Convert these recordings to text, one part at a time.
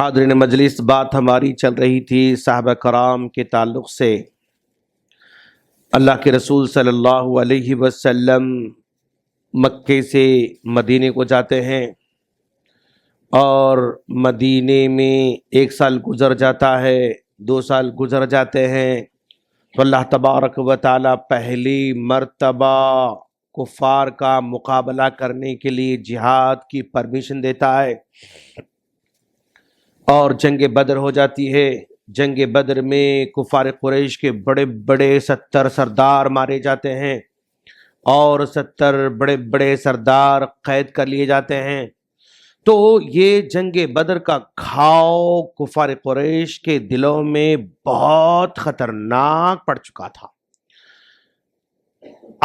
حاضرین مجلس، بات ہماری چل رہی تھی صحابہ کرام کے تعلق سے۔ اللہ کے رسول صلی اللہ علیہ وسلم مکے سے مدینے کو جاتے ہیں اور مدینے میں 1 سال گزر جاتا ہے، 2 سال گزر جاتے ہیں، تو اللہ تبارک و تعالی پہلی مرتبہ کفار کا مقابلہ کرنے کے لیے جہاد کی پرمیشن دیتا ہے اور جنگ بدر ہو جاتی ہے۔ جنگ بدر میں کفار قریش کے بڑے بڑے 70 سردار مارے جاتے ہیں اور 70 بڑے بڑے سردار قید کر لیے جاتے ہیں۔ تو یہ جنگ بدر کا گھاؤ کفار قریش کے دلوں میں بہت خطرناک پڑ چکا تھا۔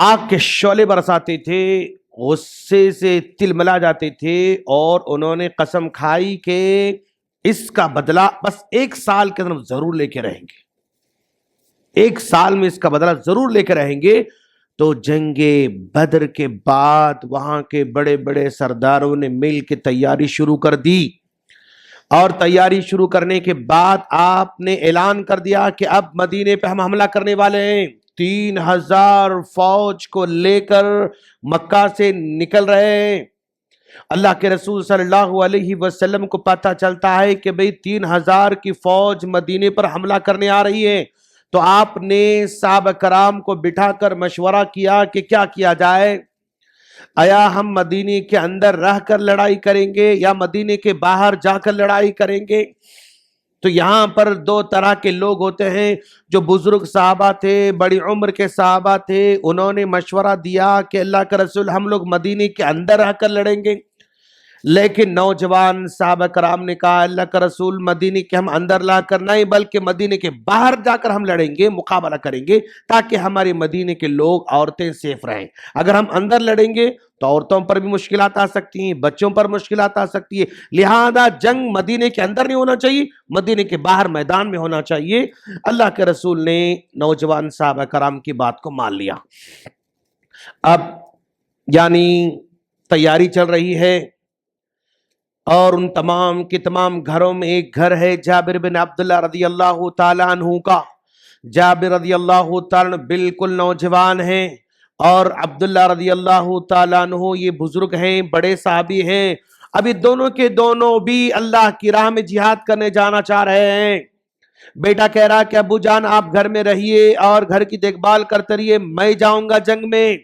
آگ کے شعلے برساتے تھے، غصے سے تلملا جاتے تھے اور انہوں نے قسم کھائی کہ اس کا بدلہ بس 1 سال کے اندر ضرور لے کے رہیں گے، 1 سال میں اس کا بدلہ ضرور لے کے رہیں گے۔ تو جنگ بدر کے بعد وہاں کے بڑے بڑے سرداروں نے مل کے تیاری شروع کر دی، اور تیاری شروع کرنے کے بعد آپ نے اعلان کر دیا کہ اب مدینے پہ ہم حملہ کرنے والے ہیں۔ 3000 فوج کو لے کر مکہ سے نکل رہے ہیں۔ اللہ کے رسول صلی اللہ علیہ وسلم کو پتہ چلتا ہے کہ بھئی 3000 کی فوج مدینے پر حملہ کرنے آ رہی ہے، تو آپ نے صحابہ کرام کو بٹھا کر مشورہ کیا کہ کیا کیا جائے، آیا ہم مدینے کے اندر رہ کر لڑائی کریں گے یا مدینے کے باہر جا کر لڑائی کریں گے؟ تو یہاں پر 2 طرح کے لوگ ہوتے ہیں، جو بزرگ صحابہ تھے، بڑی عمر کے صحابہ تھے، انہوں نے مشورہ دیا کہ اللہ کا رسول ہم لوگ مدینے کے اندر رہ کر لڑیں گے، لیکن نوجوان صحابہ کرام نے کہا اللہ کا رسول مدینے کے ہم اندر لا کر نہیں بلکہ مدینے کے باہر جا کر ہم لڑیں گے، مقابلہ کریں گے، تاکہ ہمارے مدینے کے لوگ عورتیں سیف رہیں۔ اگر ہم اندر لڑیں گے تو عورتوں پر بھی مشکلات آ سکتی ہیں، بچوں پر مشکلات آ سکتی ہے، لہذا جنگ مدینے کے اندر نہیں ہونا چاہیے، مدینے کے باہر میدان میں ہونا چاہیے۔ اللہ کے رسول نے نوجوان صحابہ کرام کی بات کو مان لیا۔ اب یعنی تیاری چل رہی ہے اور ان تمام کے تمام گھروں میں ایک گھر ہے جابر بن عبداللہ رضی اللہ تعالیٰ عنہ کا۔ جابر رضی اللہ تعالیٰ عنہ بالکل نوجوان ہیں اور عبداللہ رضی اللہ تعالیٰ عنہ یہ بزرگ ہیں، بڑے صحابی ہیں، ابھی دونوں کے دونوں بھی اللہ کی راہ میں جہاد کرنے جانا چاہ رہے ہیں۔ بیٹا کہہ رہا کہ ابو جان آپ گھر میں رہیے اور گھر کی دیکھ بھال کرتے رہیے، میں جاؤں گا جنگ میں،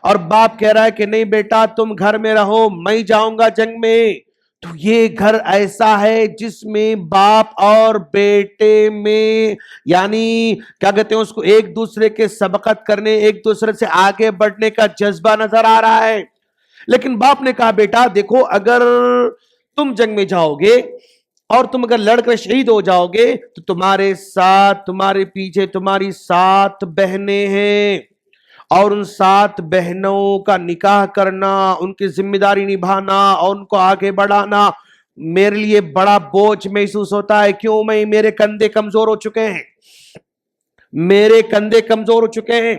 اور باپ کہہ رہا ہے کہ نہیں بیٹا تم گھر میں رہو، میں جاؤں گا جنگ میں۔ تو یہ گھر ایسا ہے جس میں باپ اور بیٹے میں یعنی کیا کہتے ہیں اس کو ایک دوسرے کے سبقت کرنے، ایک دوسرے سے آگے بڑھنے کا جذبہ نظر آ رہا ہے۔ لیکن باپ نے کہا بیٹا دیکھو اگر تم جنگ میں جاؤ گے اور تم اگر لڑ کر شہید ہو جاؤ گے تو تمہارے ساتھ تمہارے پیچھے تمہاری 7 بہنیں ہیں، اور ان 7 بہنوں کا نکاح کرنا، ان کی ذمہ داری نبھانا اور ان کو آگے بڑھانا میرے لیے بڑا بوجھ محسوس ہوتا ہے۔ کیوں؟ میرے کندھے کمزور ہو چکے ہیں، میرے کندھے کمزور ہو چکے ہیں،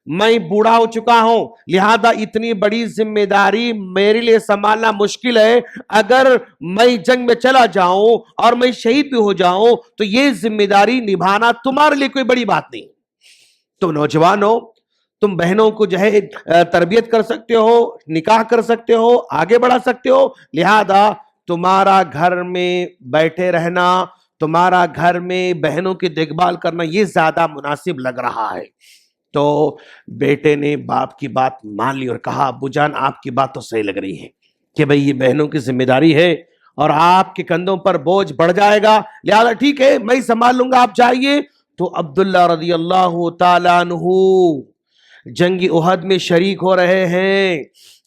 میں بوڑھا ہو چکا ہوں، لہذا اتنی بڑی ذمہ داری میرے لیے سنبھالنا مشکل ہے۔ اگر میں جنگ میں چلا جاؤں اور میں شہید بھی ہو جاؤں تو یہ ذمہ داری نبھانا تمہارے لیے کوئی بڑی بات نہیں۔ تم نوجوان ہو، تم بہنوں کو جو ہے تربیت کر سکتے ہو، نکاح کر سکتے ہو، آگے بڑھا سکتے ہو، لہذا تمہارا گھر میں بیٹھے رہنا، تمہارا گھر میں بہنوں کی دیکھ بھال کرنا یہ زیادہ مناسب لگ رہا ہے۔ تو بیٹے نے باپ کی بات مان لی اور کہا ابو جان آپ کی بات تو صحیح لگ رہی ہے کہ بھئی یہ بہنوں کی ذمہ داری ہے اور آپ کے کندھوں پر بوجھ بڑھ جائے گا، لہذا ٹھیک ہے میں سنبھال لوں گا، آپ جائیے۔ تو عبداللہ رضی اللہ تعالیٰ عنہ جنگ احد میں شریک ہو رہے ہیں،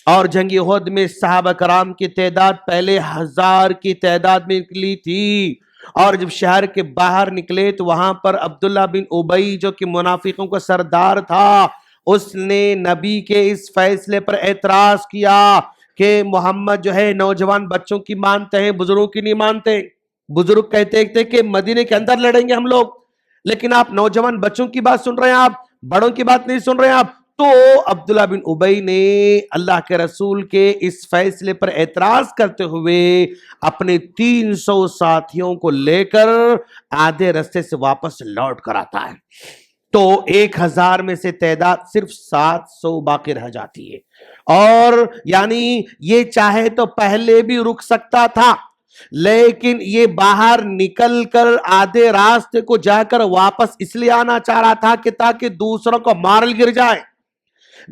اور جنگ احد میں صحابہ کرام کی تعداد پہلے 1000 کی تعداد میں نکلی تھی، اور جب شہر کے باہر نکلے تو وہاں پر عبداللہ بن ابی جو کہ منافقوں کا سردار تھا، اس نے نبی کے اس فیصلے پر اعتراض کیا کہ محمد جو ہے نوجوان بچوں کی مانتے ہیں، بزرگوں کی نہیں مانتے۔ بزرگ کہتے تھے کہ مدینے کے اندر لڑیں گے ہم لوگ، لیکن آپ نوجوان بچوں کی بات سن رہے ہیں، آپ بڑوں کی بات نہیں سن رہے ہیں، آپ تو عبداللہ بن ابی نے اللہ کے رسول کے اس فیصلے پر اعتراض کرتے ہوئے اپنے 300 ساتھیوں کو لے کر آدھے رستے سے واپس لوٹ کر آتا ہے، تو 1000 میں سے تعداد صرف 700 باقی رہ جاتی ہے، اور یعنی یہ چاہے تو پہلے بھی رک سکتا تھا، لیکن یہ باہر نکل کر آدھے راستے کو جا کر واپس اس لیے آنا چاہ رہا تھا کہ تاکہ دوسروں کو مارل گر جائے،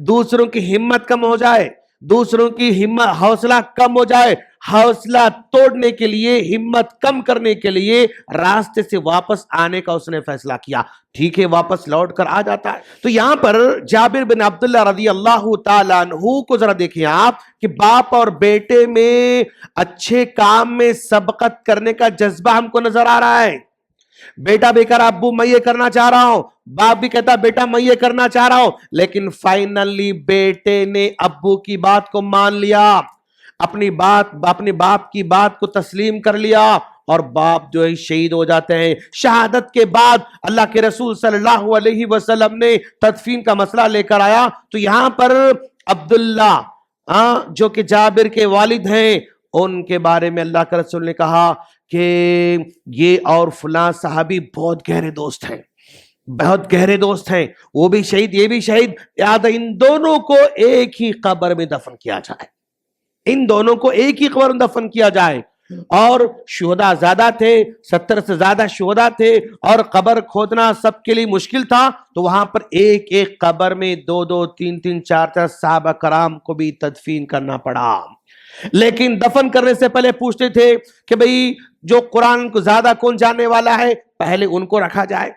دوسروں کی ہمت کم ہو جائے، دوسروں کی حوصلہ کم ہو جائے، حوصلہ توڑنے کے لیے، ہمت کم کرنے کے لیے راستے سے واپس آنے کا اس نے فیصلہ کیا۔ ٹھیک ہے، واپس لوٹ کر آ جاتا ہے۔ تو یہاں پر جابر بن عبداللہ رضی اللہ تعالیٰ عنہ کو ذرا دیکھیں آپ کہ باپ اور بیٹے میں اچھے کام میں سبقت کرنے کا جذبہ ہم کو نظر آ رہا ہے۔ بیٹا بھی کہا ابو میں یہ کرنا چاہ رہا ہوں، باپ بھی کہتا بیٹا میں یہ کرنا چاہ رہا ہوں، لیکن فائنلی بیٹے نے ابو کی بات کو مان لیا، اپنے باپ کی بات کو تسلیم کر لیا، اور باپ جو ہے شہید ہو جاتے ہیں۔ شہادت کے بعد اللہ کے رسول صلی اللہ علیہ وسلم نے تدفین کا مسئلہ لے کر آیا، تو یہاں پر عبداللہ جو کہ جابر کے والد ہیں، ان کے بارے میں اللہ کے رسول نے کہا کہ یہ اور فلاں صحابی بہت گہرے دوست ہیں، بہت گہرے دوست ہیں، وہ بھی شہید یہ بھی شہید، یاد ان دونوں کو ایک ہی قبر میں دفن کیا جائے، ان دونوں کو ایک ہی قبر میں دفن کیا جائے۔ اور شہداء زیادہ تھے، 70 سے زیادہ شہداء تھے، اور قبر کھودنا سب کے لیے مشکل تھا، تو وہاں پر ایک ایک قبر میں 2 3 4 صحابہ کرام کو بھی تدفین کرنا پڑا۔ لیکن دفن کرنے سے پہلے پوچھتے تھے کہ بھئی جو قرآن کو زیادہ کون جاننے والا ہے، پہلے ان کو رکھا جائے،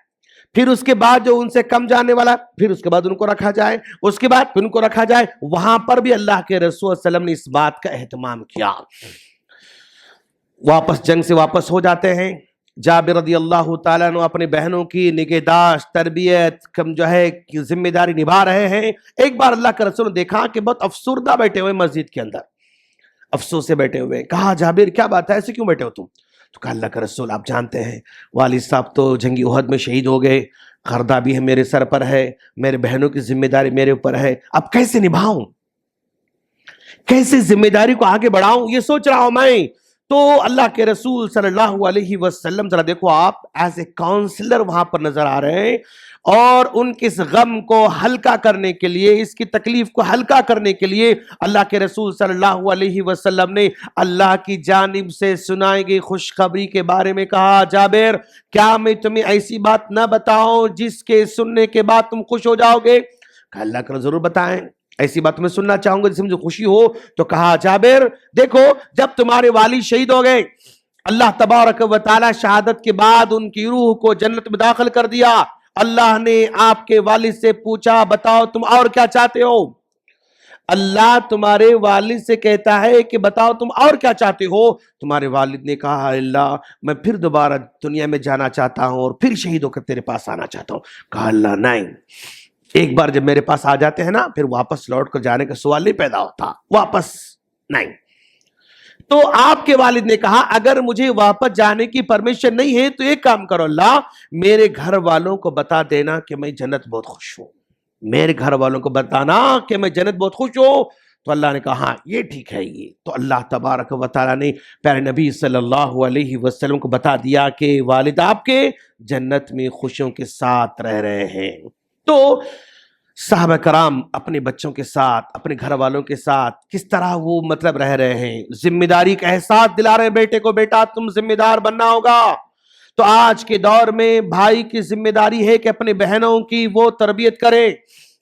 پھر اس کے بعد جو ان سے کم جاننے والا، پھر اس کے بعد ان کو رکھا جائے، اس کے بعد پھر ان کو رکھا جائے۔ وہاں پر بھی اللہ کے رسول صلی اللہ علیہ وسلم نے اس بات کا اہتمام کیا۔ واپس جنگ سے واپس ہو جاتے ہیں، جابر رضی اللہ تعالیٰ عنہ اپنی بہنوں کی نگہداشت، تربیت جو ہے ذمہ داری نبھا رہے ہیں۔ ایک بار اللہ کے رسول نے دیکھا کہ بہت افسردہ بیٹھے ہوئے مسجد کے اندر، افسوس سے بیٹھے ہوئے۔ کہا جابر کیا بات ہے، ایسے کیوں بیٹھے ہو تم؟ تو کہا اللہ کا رسول آپ جانتے ہیں والد صاحب تو جنگی احد میں شہید ہو گئے، خردہ بھی ہے میرے سر پر ہے، میرے بہنوں کی ذمہ داری میرے اوپر ہے، اب کیسے نبھاؤں، کیسے ذمہ داری کو آگے بڑھاؤں، یہ سوچ رہا ہوں میں۔ تو اللہ کے رسول صلی اللہ علیہ وسلم ذرا دیکھو آپ ایز اے کاؤنسلر وہاں پر نظر آ رہے ہیں، اور ان کے اس غم کو ہلکا کرنے کے لیے، اس کی تکلیف کو ہلکا کرنے کے لیے اللہ کے رسول صلی اللہ علیہ وسلم نے اللہ کی جانب سے سنائی گئی خوشخبری کے بارے میں کہا جابر کیا میں تمہیں ایسی بات نہ بتاؤں جس کے سننے کے بعد تم خوش ہو جاؤ گے؟ کہا اللہ کا ضرور بتائیں، ایسی بات میں سننا چاہوں گا جس میں مجھے خوشی ہو۔ تو کہا جابر دیکھو جب تمہارے والد شہید ہو گئے، اللہ تبارک و تعالی شہادت کے بعد ان کی روح کو جنت میں داخل کر دیا، اللہ نے آپ کے والد سے پوچھا بتاؤ تم اور کیا چاہتے ہو؟ اللہ تمہارے والد سے کہتا ہے کہ بتاؤ تم اور کیا چاہتے ہو؟ تمہارے والد نے کہا اللہ میں پھر دوبارہ دنیا میں جانا چاہتا ہوں اور پھر شہید ہو کر تیرے پاس آنا چاہتا ہوں۔ کہا اللہ نہیں، ایک بار جب میرے پاس آ جاتے ہیں نا پھر واپس لوٹ کر جانے کا سوال نہیں پیدا ہوتا، واپس نہیں۔ تو آپ کے والد نے کہا اگر مجھے واپس جانے کی پرمیشن نہیں ہے تو ایک کام کرو اللہ، میرے گھر والوں کو بتا دینا کہ میں جنت بہت خوش ہوں، میرے گھر والوں کو بتانا کہ میں جنت بہت خوش ہوں۔ تو اللہ نے کہا ہاں یہ ٹھیک ہے۔ یہ تو اللہ تبارک و تعالیٰ نے پیارے نبی صلی اللہ علیہ وسلم کو بتا دیا کہ والد آپ کے جنت میں خوشیوں کے ساتھ رہ رہے ہیں۔ تو صحابہ کرام اپنے بچوں کے ساتھ، اپنے گھر والوں کے ساتھ کس طرح وہ مطلب رہ رہے ہیں، ذمہ داری کا احساس دلا رہے ہیں بیٹے کو، بیٹا تم ذمہ دار بننا ہوگا۔ تو آج کے دور میں بھائی کی ذمہ داری ہے کہ اپنے بہنوں کی وہ تربیت کرے،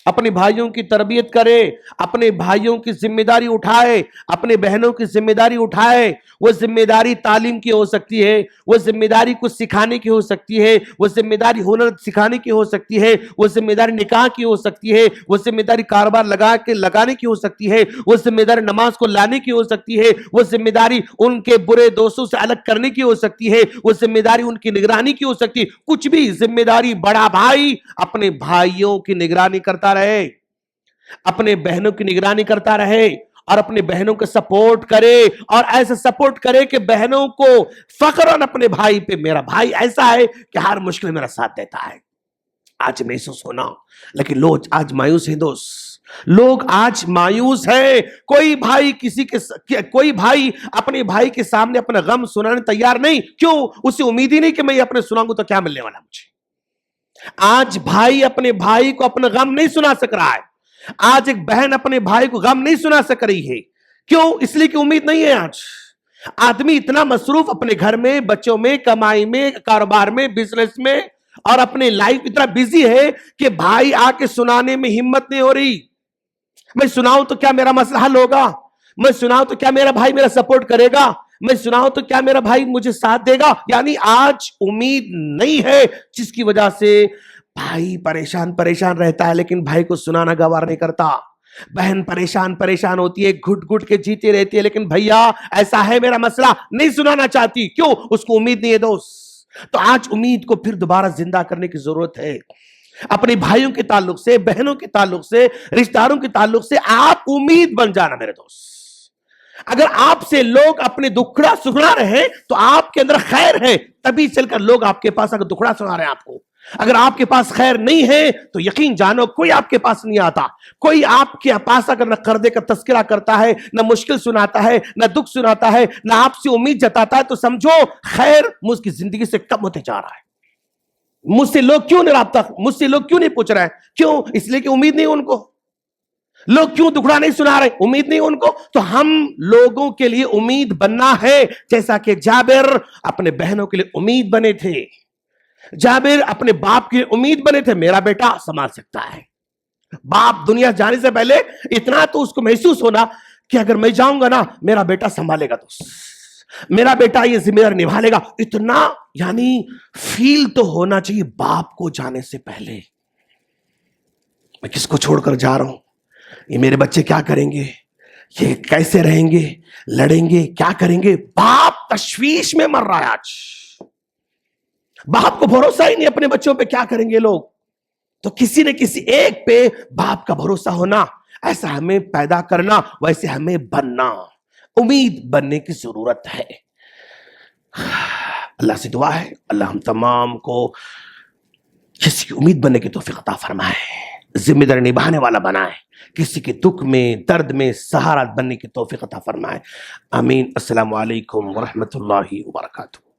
اپنے بھائیوں کی تربیت کرے، اپنے بھائیوں کی ذمہ داری اٹھائے، اپنے بہنوں کی ذمہ داری اٹھائے۔ وہ ذمہ داری تعلیم کی ہو سکتی ہے، وہ ذمہ داری کچھ سکھانے کی ہو سکتی ہے، وہ ذمہ داری ہنر سکھانے کی ہو سکتی ہے، وہ ذمہ داری نکاح کی ہو سکتی ہے، وہ ذمہ داری کاروبار لگانے کی ہو سکتی ہے، وہ ذمہ داری نماز کو لانے کی ہو سکتی ہے، وہ ذمہ داری ان کے برے دوستوں سے الگ کرنے کی ہو سکتی ہے، وہ ذمہ داری ان کی نگرانی کی ہو سکتی ہے۔ کچھ بھی ذمہ داری بڑا بھائی اپنے بھائیوں کی نگرانی کرتا رہے، اپنے بہنوں کی نگرانی کرتا رہے، اور اپنے بہنوں کو سپورٹ کرے، اور ایسا سپورٹ کرے کہ بہنوں کو فخر اپنے بھائی پہ، میرا بھائی ایسا ہے کہ ہر مشکل میرا ساتھ دیتا ہے، آج محسوس ہونا. لیکن لوگ آج مایوس ہیں دوست، لوگ آج مایوس ہے. کوئی بھائی اپنے بھائی کے سامنے اپنا غم سنانے تیار نہیں. کیوں؟ اسے امید ہی نہیں کہ میں اپنے سناؤں گا تو کیا ملنے والا مجھے. آج بھائی اپنے بھائی کو اپنا غم نہیں سنا سک رہا ہے. آج ایک بہن اپنے بھائی کو غم نہیں سنا سک رہی ہے. کیوں؟ اس لیے کہ امید نہیں ہے. آج آدمی اتنا مصروف اپنے گھر میں، بچوں میں، کمائی میں، کاروبار میں، بزنس میں اور اپنے لائف اتنا بزی ہے کہ بھائی آ کے سنانے میں ہمت نہیں ہو رہی. میں سناؤں تو کیا میرا مسئلہ حل ہوگا؟ میں سناؤں تو کیا میرا بھائی میرا سپورٹ کرے گا؟ میں سناؤں تو کیا میرا بھائی مجھے ساتھ دے گا؟ یعنی آج امید نہیں ہے، جس کی وجہ سے بھائی پریشان رہتا ہے لیکن بھائی کو سنانا گوار نہیں کرتا. بہن پریشان ہوتی ہے، گھٹ گھٹ کے جیتی رہتی ہے لیکن بھیا ایسا ہے میرا مسئلہ، نہیں سنانا چاہتی. کیوں؟ اس کو امید نہیں ہے دوست. تو آج امید کو پھر دوبارہ زندہ کرنے کی ضرورت ہے. اپنے بھائیوں کے تعلق سے، بہنوں کے تعلق سے، رشتہ داروں کے تعلق سے آپ امید بن جانا میرے دوست. اگر آپ سے لوگ اپنے دکھڑا سنا رہے ہیں تو آپ کے اندر خیر ہے، تبھی چل کر لوگ آپ کے پاس اگر دکھڑا سنا رہے ہیں آپ کو. اگر آپ کے پاس خیر نہیں ہے تو یقین جانو کوئی آپ کے پاس نہیں آتا. کوئی آپ کے پاس اگر نہ قرضے کا تذکرہ کرتا ہے، نہ مشکل سناتا ہے، نہ دکھ سناتا ہے، نہ آپ سے امید جتاتا ہے، تو سمجھو خیر مجھ کی زندگی سے کم ہوتے جا رہا ہے. مجھ سے لوگ کیوں نہیں رابطہ، مجھ سے لوگ کیوں نہیں پوچھ رہے ہیں؟ کیوں؟ اس لیے کہ امید نہیں ان کو. لوگ کیوں دکھڑا نہیں سنا رہے؟ امید نہیں ان کو. تو ہم لوگوں کے لیے امید بننا ہے، جیسا کہ جابر اپنے بہنوں کے لیے امید بنے تھے. جابر اپنے باپ کے لیے امید بنے تھے، میرا بیٹا سنبھال سکتا ہے. باپ دنیا جانے سے پہلے اتنا تو اس کو محسوس ہونا کہ اگر میں جاؤں گا نا میرا بیٹا سنبھالے گا، دوست میرا بیٹا یہ ذمہ داری نبھا لے گا. اتنا یعنی فیل تو ہونا چاہیے باپ کو جانے سے پہلے. میں کس کو چھوڑ کر جا رہا ہوں؟ یہ میرے بچے کیا کریں گے؟ یہ کیسے رہیں گے؟ لڑیں گے؟ کیا کریں گے؟ باپ تشویش میں مر رہا ہے آج. باپ کو بھروسہ ہی نہیں اپنے بچوں پہ، کیا کریں گے لوگ. تو کسی نہ کسی ایک پہ باپ کا بھروسہ ہونا، ایسا ہمیں پیدا کرنا، ویسے ہمیں بننا. امید بننے کی ضرورت ہے. اللہ سے دعا ہے اللہ ہم تمام کو کسی کی امید بننے کی توفیق عطا فرمائے، ذمہ داری نبھانے والا بنائے، کسی کے دکھ میں، درد میں سہارا بننے کی توفیق عطا فرمائے. آمین. السلام علیکم ورحمۃ اللہ وبرکاتہ.